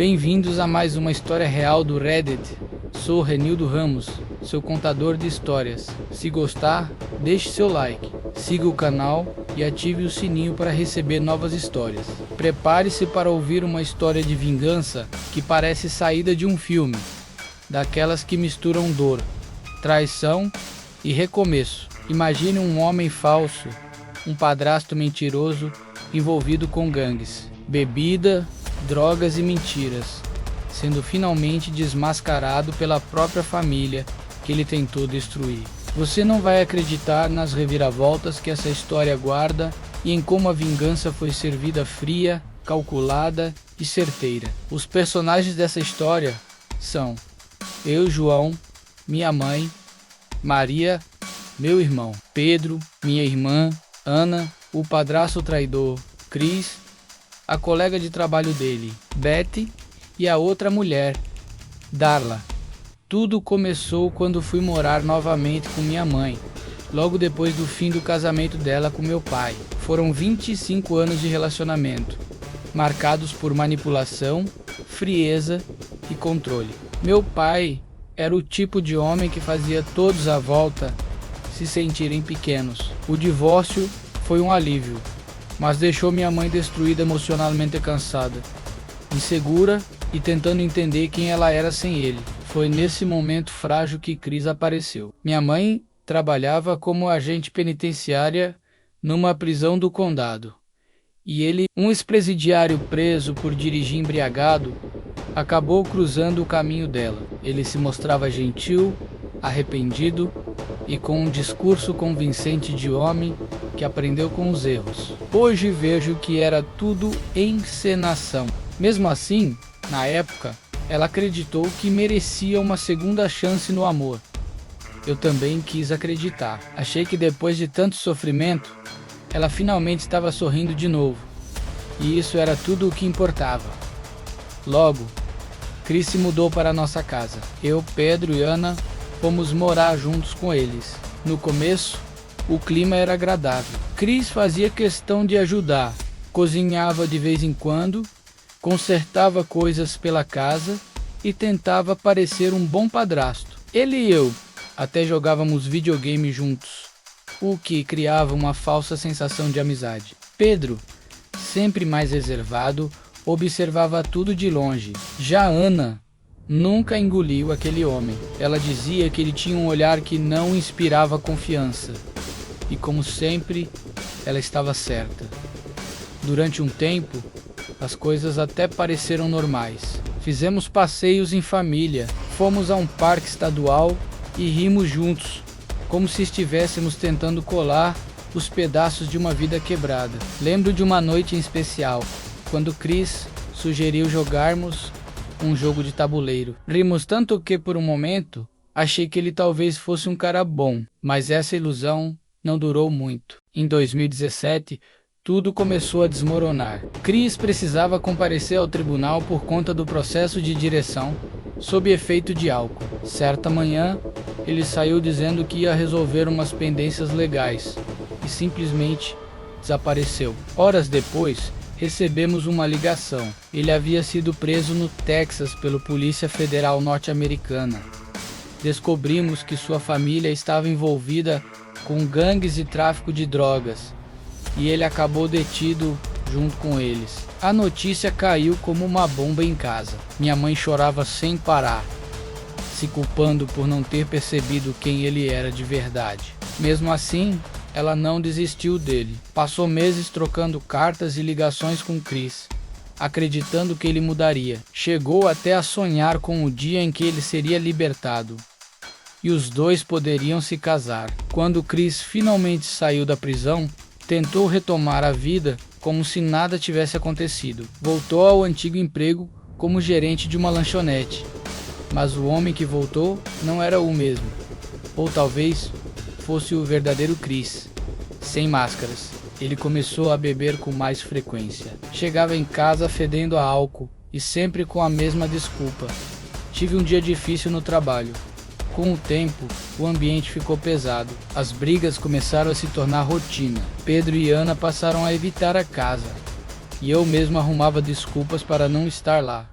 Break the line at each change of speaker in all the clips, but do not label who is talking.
Bem-vindos a mais uma história real do Reddit. Sou Renildo Ramos, seu contador de histórias. Se gostar, deixe seu like, siga o canal e ative o sininho para receber novas histórias. Prepare-se para ouvir uma história de vingança que parece saída de um filme, daquelas que misturam dor, traição e recomeço. Imagine um homem falso, um padrasto mentiroso envolvido com gangues, bebida, drogas e mentiras, sendo finalmente desmascarado pela própria família que ele tentou destruir. Você não vai acreditar nas reviravoltas que essa história guarda e em como a vingança foi servida fria, calculada e certeira. Os personagens dessa história são eu, João, minha mãe, Maria, meu irmão, Pedro, minha irmã, Ana, o padrasto traidor, Cris, a colega de trabalho dele, Betty, e a outra mulher, Darla. Tudo começou quando fui morar novamente com minha mãe, logo depois do fim do casamento dela com meu pai. Foram 25 anos de relacionamento, marcados por manipulação, frieza e controle. Meu pai era o tipo de homem que fazia todos à volta se sentirem pequenos. O divórcio foi um alívio, mas deixou minha mãe destruída, emocionalmente cansada, insegura e tentando entender quem ela era sem ele. Foi nesse momento frágil que Cris apareceu. Minha mãe trabalhava como agente penitenciária numa prisão do condado, e ele, um ex-presidiário preso por dirigir embriagado, acabou cruzando o caminho dela. Ele se mostrava gentil, arrependido e com um discurso convincente de homem que aprendeu com os erros. Hoje vejo que era tudo encenação. Mesmo assim, na época, ela acreditou que merecia uma segunda chance no amor. Eu também quis acreditar. Achei que depois de tanto sofrimento, ela finalmente estava sorrindo de novo. E isso era tudo o que importava. Logo, Cris se mudou para a nossa casa. Eu, Pedro e Ana fomos morar juntos com eles. No começo, o clima era agradável. Cris fazia questão de ajudar, cozinhava de vez em quando, consertava coisas pela casa e tentava parecer um bom padrasto. Ele e eu até jogávamos videogame juntos, o que criava uma falsa sensação de amizade. Pedro, sempre mais reservado, observava tudo de longe. Já Ana nunca engoliu aquele homem. Ela dizia que ele tinha um olhar que não inspirava confiança. E como sempre, ela estava certa. Durante um tempo, as coisas até pareceram normais. Fizemos passeios em família, fomos a um parque estadual e rimos juntos, como se estivéssemos tentando colar os pedaços de uma vida quebrada. Lembro de uma noite em especial, quando Cris sugeriu jogarmos um jogo de tabuleiro. Rimos tanto que, por um momento, achei que ele talvez fosse um cara bom, mas essa ilusão não durou muito. Em 2017, tudo começou a desmoronar. Cris precisava comparecer ao tribunal por conta do processo de direção sob efeito de álcool. Certa manhã, ele saiu dizendo que ia resolver umas pendências legais e simplesmente desapareceu. Horas depois, recebemos uma ligação. Ele havia sido preso no Texas pela Polícia Federal norte-americana. Descobrimos que sua família estava envolvida com gangues e tráfico de drogas, e ele acabou detido junto com eles. A notícia caiu como uma bomba em casa. Minha mãe chorava sem parar, se culpando por não ter percebido quem ele era de verdade. Mesmo assim, ela não desistiu dele. Passou meses trocando cartas e ligações com Cris, acreditando que ele mudaria. Chegou até a sonhar com o dia em que ele seria libertado e os dois poderiam se casar. Quando Cris finalmente saiu da prisão, tentou retomar a vida como se nada tivesse acontecido. Voltou ao antigo emprego como gerente de uma lanchonete, mas o homem que voltou não era o mesmo. Ou talvez fosse o verdadeiro Cris, sem máscaras. Ele começou a beber com mais frequência. Chegava em casa fedendo a álcool e sempre com a mesma desculpa: tive um dia difícil no trabalho. Com o tempo, o ambiente ficou pesado. As brigas começaram a se tornar rotina. Pedro e Ana passaram a evitar a casa, e eu mesmo arrumava desculpas para não estar lá.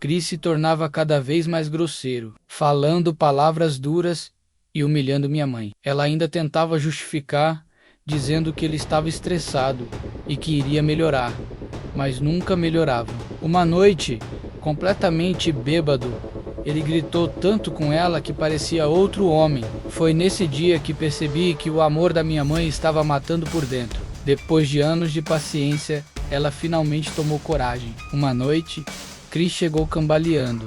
Chris se tornava cada vez mais grosseiro, falando palavras duras e humilhando minha mãe. Ela ainda tentava justificar, dizendo que ele estava estressado e que iria melhorar, mas nunca melhorava. Uma noite, completamente bêbado, ele gritou tanto com ela que parecia outro homem. Foi nesse dia que percebi que o amor da minha mãe estava matando por dentro. Depois de anos de paciência, ela finalmente tomou coragem. Uma noite, Chris chegou cambaleando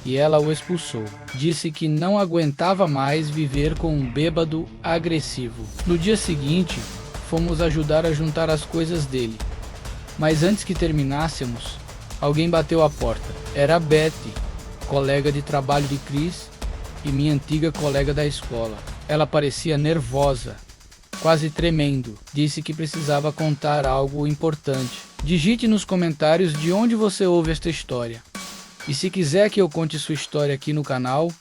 e ela o expulsou. Disse que não aguentava mais viver com um bêbado agressivo. No dia seguinte, fomos ajudar a juntar as coisas dele. Mas antes que terminássemos, alguém bateu a porta. Era Betty, colega de trabalho de Chris e minha antiga colega da escola. Ela parecia nervosa, quase tremendo. Disse que precisava contar algo importante. Digite nos comentários de onde você ouve esta história. E se quiser que eu conte sua história aqui no canal,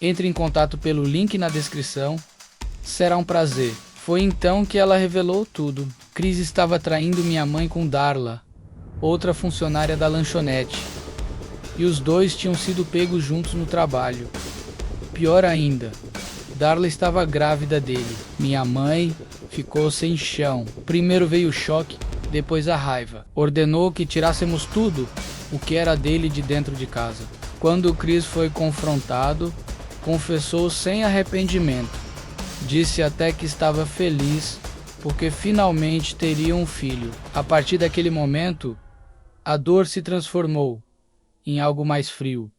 entre em contato pelo link na descrição. Será um prazer. Foi então que ela revelou tudo. Chris estava traindo minha mãe com Darla, outra funcionária da lanchonete. E os dois tinham sido pegos juntos no trabalho. Pior ainda, Darla estava grávida dele. Minha mãe ficou sem chão. Primeiro veio o choque, depois a raiva. Ordenou que tirássemos tudo o que era dele de dentro de casa. Quando Chris foi confrontado, confessou sem arrependimento. Disse até que estava feliz porque finalmente teria um filho. A partir daquele momento, a dor se transformou em algo mais frio.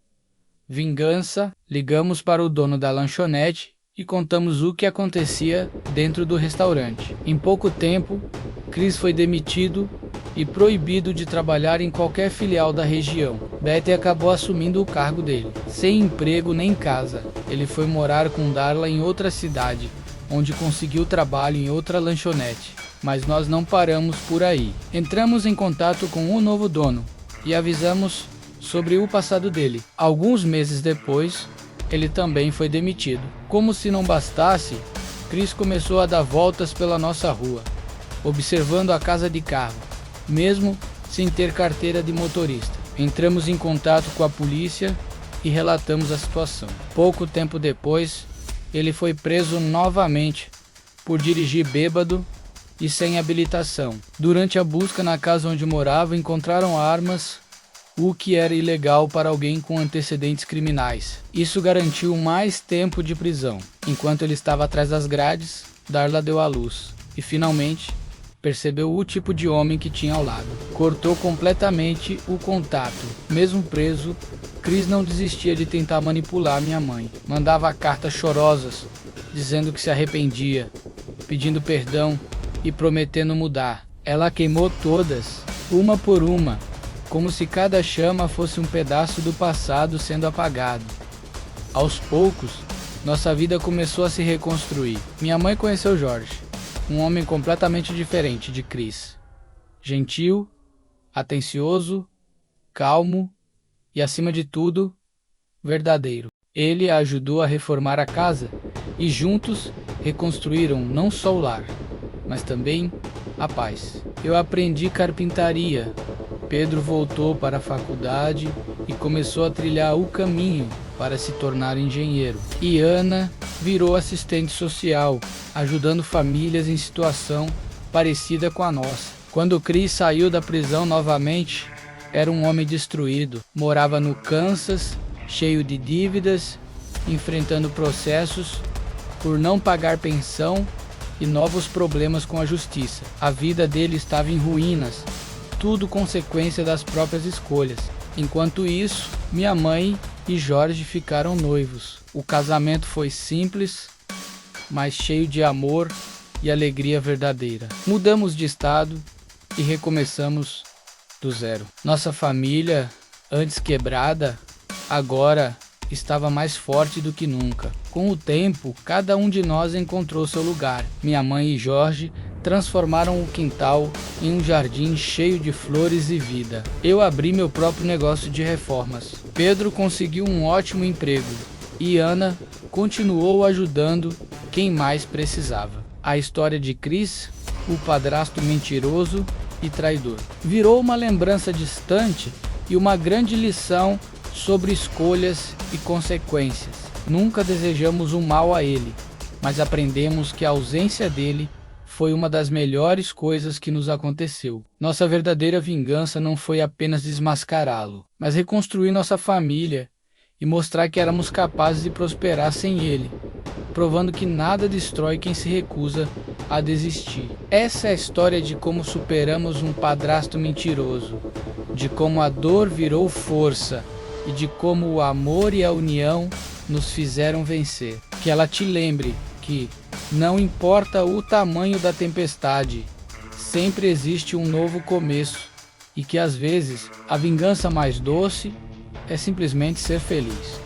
Vingança, ligamos para o dono da lanchonete e contamos o que acontecia dentro do restaurante. Em pouco tempo, Chris foi demitido e proibido de trabalhar em qualquer filial da região. Betty acabou assumindo o cargo dele. Sem emprego nem casa, ele foi morar com Darla em outra cidade, onde conseguiu trabalho em outra lanchonete. Mas nós não paramos por aí. Entramos em contato com o novo dono e avisamos sobre o passado dele. Alguns meses depois, ele também foi demitido. Como se não bastasse, Chris começou a dar voltas pela nossa rua, observando a casa de carro, mesmo sem ter carteira de motorista. Entramos em contato com a polícia e relatamos a situação. Pouco tempo depois, ele foi preso novamente por dirigir bêbado e sem habilitação. Durante a busca na casa onde morava, encontraram armas, o que era ilegal para alguém com antecedentes criminais. Isso garantiu mais tempo de prisão. Enquanto ele estava atrás das grades, Darla deu à luz e finalmente percebeu o tipo de homem que tinha ao lado. Cortou completamente o contato. Mesmo preso, Chris não desistia de tentar manipular minha mãe. Mandava cartas chorosas, dizendo que se arrependia, pedindo perdão e prometendo mudar. Ela queimou todas, uma por uma, como se cada chama fosse um pedaço do passado sendo apagado. Aos poucos, nossa vida começou a se reconstruir. Minha mãe conheceu Jorge, um homem completamente diferente de Chris. Gentil, atencioso, calmo e, acima de tudo, verdadeiro. Ele a ajudou a reformar a casa e juntos reconstruíram não só o lar, mas também a paz. Eu aprendi carpintaria. Pedro voltou para a faculdade e começou a trilhar o caminho para se tornar engenheiro. E Ana virou assistente social, ajudando famílias em situação parecida com a nossa. Quando Chris saiu da prisão novamente, era um homem destruído. Morava no Kansas, cheio de dívidas, enfrentando processos por não pagar pensão e novos problemas com a justiça. A vida dele estava em ruínas, tudo consequência das próprias escolhas. Enquanto isso, minha mãe e Jorge ficaram noivos. O casamento foi simples, mas cheio de amor e alegria verdadeira. Mudamos de estado e recomeçamos do zero. Nossa família, antes quebrada, agora estava mais forte do que nunca. Com o tempo, cada um de nós encontrou seu lugar. Minha mãe e Jorge transformaram o quintal em um jardim cheio de flores e vida. Eu abri meu próprio negócio de reformas. Pedro conseguiu um ótimo emprego e Ana continuou ajudando quem mais precisava. A história de Chris, o padrasto mentiroso e traidor, virou uma lembrança distante e uma grande lição sobre escolhas e consequências. Nunca desejamos o mal a ele, mas aprendemos que a ausência dele foi uma das melhores coisas que nos aconteceu. Nossa verdadeira vingança não foi apenas desmascará-lo, mas reconstruir nossa família e mostrar que éramos capazes de prosperar sem ele, provando que nada destrói quem se recusa a desistir. Essa é a história de como superamos um padrasto mentiroso, de como a dor virou força e de como o amor e a união nos fizeram vencer. Que ela te lembre que, não importa o tamanho da tempestade, sempre existe um novo começo e que às vezes a vingança mais doce é simplesmente ser feliz.